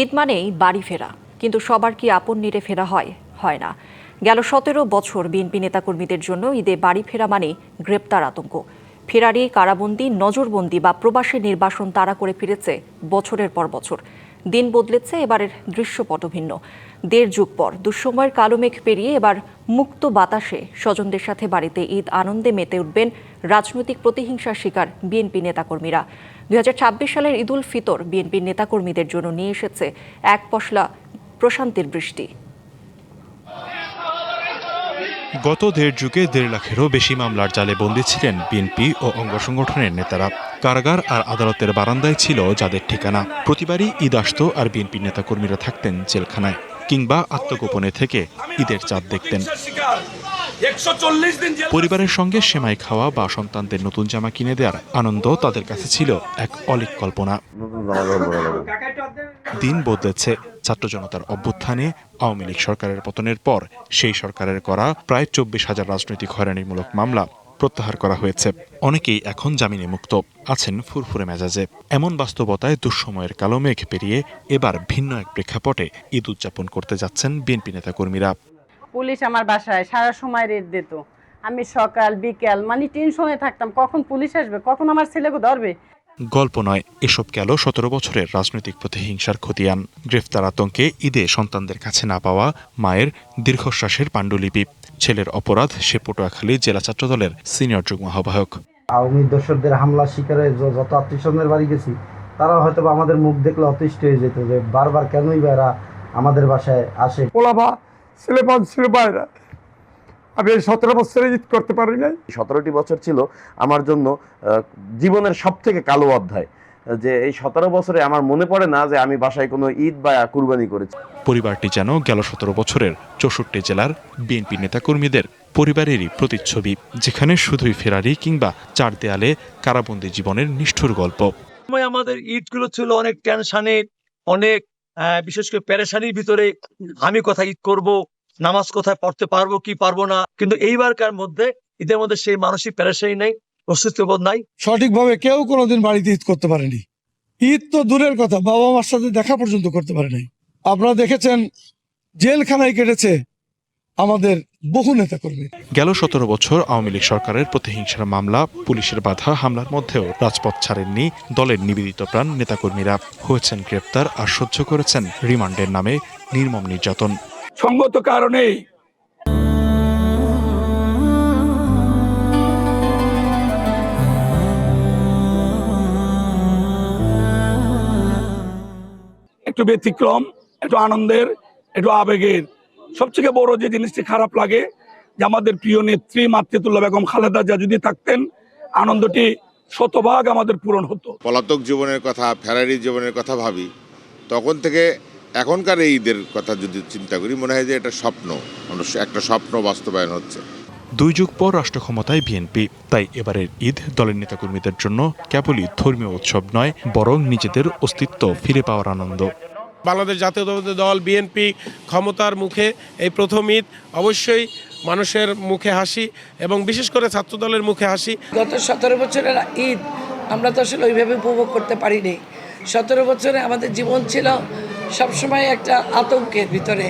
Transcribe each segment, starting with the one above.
ঈদ মানেই বাড়ি ফেরা, কিন্তু সবার কি আপন নিরে ফেরা হয়? হয় না। গেল ১৭ বছর বিএনপি নেতাকর্মীদের জন্য ঈদে বাড়ি ফেরা মানে গ্রেপ্তার আতঙ্ক। ফেরারি, কারাবন্দি, নজরবন্দি বা প্রবাসী নির্বাসন তাড়া করে ফিরেছে বছরের পর বছর। দিন বদলেছে, এবারের দৃশ্যপট ভিন্ন। ১.৫ যুগ পর দুঃসময়ের কালো মেঘ পেরিয়ে এবার মুক্ত বাতাসে স্বজনদের সাথে বাড়িতে ঈদ আনন্দে মেতে উঠবেন রাজনৈতিক প্রতিহিংসার শিকার বিএনপি নেতাকর্মীরা। ২০২৬ সালের ঈদ উল ফিতর বিএনপির নেতাকর্মীদের জন্য নিয়ে এসেছে এক পশলা প্রশান্তির বৃষ্টি। গত ১.৫ যুগে ১.৫ লাখেরও বেশি মামলার জালে বন্দী ছিলেন বিএনপি ও অঙ্গ সংগঠনের নেতারা। কারাগার আর আদালতের বারান্দায় ছিল যাদের ঠিকানা। প্রতিবারই ঈদ আসত আর বিএনপি নেতাকর্মীরা থাকতেন জেলখানায়, কিংবা আত্মগোপনে থেকে ঈদের চাঁদ দেখতেন। পরিবারের সঙ্গে সেমাই খাওয়া বা সন্তানদের নতুন জামা কিনে দেওয়ার আনন্দ তাদের কাছে ছিল এক অলীক কল্পনা। দিন বদলেছে। ছাত্র জনতার অভ্যুত্থানে আওয়ামী লীগ সরকারের পতনের পর সেই সরকারের করা প্রায় ২৪,০০০ রাজনৈতিক হয়রানিমূলক মামলা প্রত্যাহার করা হয়েছে। অনেকেই এখন জামিনে মুক্ত, আছেন ফুরফুরে মেজাজে। এমন বাস্তবতায় দুঃসময়ের কালো মেঘ পেরিয়ে এবার ভিন্ন এক প্রেক্ষাপটে ঈদ উদযাপন করতে যাচ্ছেন বিএনপি নেতাকর্মীরা। পুলিশ আমার বাসায় সারা সময় রেড দিত। আমি সকাল বিকেল টেনশনে থাকতাম, কখন পুলিশ আসবে, কখন আমার ছেলেকে ধরবে। গল্প নয়, এসব গেল ১৭ বছরের রাজনৈতিক প্রতিহিংসার খতিয়ান। গ্রেফতার আতঙ্কে ঈদে সন্তানদের কাছে না পাওয়া মায়ের দীর্ঘশ্বাসের পাণ্ডুলিপি। ছেলের অপরাধ, সে পটুয়াখালী জেলা ছাত্রদলের সিনিয়র যুগ্ম আহ্বায়ক। আওয়ামী দর্শকদের হামলা শিকারে যত আত্মীয়স্বজনের বাড়ি গেছি, তারা হয়তো আমাদের মুখ দেখলে অতিষ্ঠ হয়ে যেত যে বারবার কেনই বা এরা আমাদের বাসায় আসে। পোলাপা ছেলেপান ছিল বাইরা, আমি এই ১৭ বছরে ঈদ করতে পারি নাই। ১৭টি বছর ছিল আমার জন্য জীবনের সব থেকে কালো অধ্যায়। যে এই ১৭ বছরে আমার মনে পড়ে না যে আমি বাসায় কোনো ঈদ বা কুরবানি করেছি। পরিবারটি যেন গেল ১৭ বছরের ৬৪ জেলার বিএনপি নেতাকর্মীদের পরিবারেরই প্রতিচ্ছবি, যেখানে শুধুই ফেরারি কিংবা চার দেয়ালে কারাবন্দী জীবনের নিষ্ঠুর গল্প। আমাদের ঈদগুলো ছিল অনেক টেনশনের, অনেক বিশেষ করে পেরেশানির ভিতরে। আমি কোথায় ঈদ করব, নামাজ কোথায় পড়তে পারবো কি পারবো না। কিন্তু এইবারকার মধ্যে ঈদের মধ্যে সেই মানসিক পেরেশানি নেই, অস্তিত্ববোধ নাই। সঠিকভাবে কেউ কোনোদিন বাড়িতে ঈদ করতে পারেনি। ঈদ তো দূরের কথা, বাবা মার সাথে দেখা পর্যন্ত করতে পারে নাই। আপনারা দেখেছেন জেলখানায় কেটেছে আমাদের বহু নেতা কর্মী। গেল ১৭ বছর আওয়ামী লীগ সরকারের প্রতিহিংসার মামলা, পুলিশের বাধা হামলার মধ্যেও রাজপথ ছাড়েননি দলের নিবেদিত প্রাণ নেতাকর্মীরা। হয়েছেন গ্রেপ্তার আর সহ্য করেছেন রিমান্ডের নামে নির্মম নির্যাতন। সঙ্গত কারণেই একটু ব্যতিক্রম, একটু আনন্দের, একটু আবেগের। সবথেকে বড় যে জিনিসটি খারাপ লাগে যে আমাদের প্রিয় নেত্রী মাতৃতুল্লাহ বেগম খালেদা জিয়া যদি থাকতেন, আনন্দটি শতভাগ আমাদের পূরণ হতো। পলাতক জীবনের কথা, ফেরারি জীবনের কথা ভাবি, তখন থেকে এখনকার এই ঈদের কথা যদি চিন্তা করি, মনে হয় যে এটা স্বপ্ন, একটা স্বপ্ন বাস্তবায়ন হচ্ছে। ২ যুগ পর রাষ্ট্র ক্ষমতায় বিএনপি, তাই এবারের ঈদ দলের নেতাকর্মীদের জন্য কেবলই ধর্মীয় উৎসব নয়, বরং নিজেদের অস্তিত্ব ফিরে পাওয়ার আনন্দ। বাংলাদেশ জাতীয়তাবাদী দল বিএনপি ক্ষমতার মুখে এই প্রথম ঈদ, অবশ্যই মানুষের মুখে হাসি এবং বিশেষ করে ছাত্র দলের মুখে হাসি। গত ১৭ বছরের ঈদ আমরা তো আসলে ওইভাবে উপভোগ করতে পারিনি। ১৭ বছরে আমাদের জীবন ছিল সবসময় একটা আতঙ্কের ভিতরে।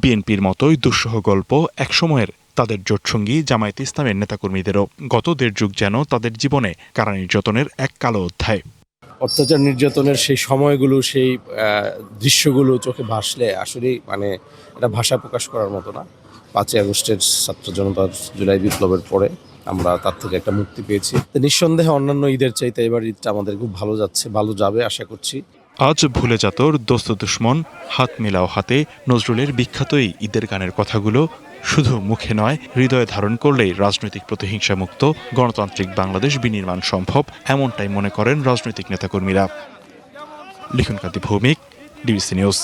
বিএনপির মতোই দুঃসহ গল্প একসময়ের তাদের জোটসঙ্গী জামায়াতে ইসলামের নেতাকর্মীদেরও। গত ১.৫ যুগ যেন তাদের জীবনে কারা নির্যাতনের এক কালো অধ্যায়। অত্যাচার নির্যাতনের সেই সময়গুলো, সেই দৃশ্যগুলো চোখে ভাসলে আসলে এটা ভাষা প্রকাশ করার মতো না। ৫ই আগস্টের ছাত্র জনতার জুলাই বিপ্লবের পরে আমরা তার থেকে একটা মুক্তি পেয়েছি। নিঃসন্দেহে অন্যান্য ঈদের চাইতে এবার ঈদটা আমাদের খুব ভালো যাচ্ছে, ভালো যাবে আশা করছি। আজ ভুলে যাতর দোস্ত দুশ্মন, হাত মেলাও হাতে, নজরুলের বিখ্যাত এই ঈদের গানের কথাগুলো শুধু মুখে নয়, হৃদয়ে ধারণ করলেই রাজনৈতিক প্রতিহিংসা মুক্ত গণতান্ত্রিক বাংলাদেশ বিনির্মাণ সম্ভব, এমনটাই মনে করেন রাজনৈতিক নেতাকর্মীরা। লিখন কান্তি ভৌমিক, ডিবিসি নিউজ।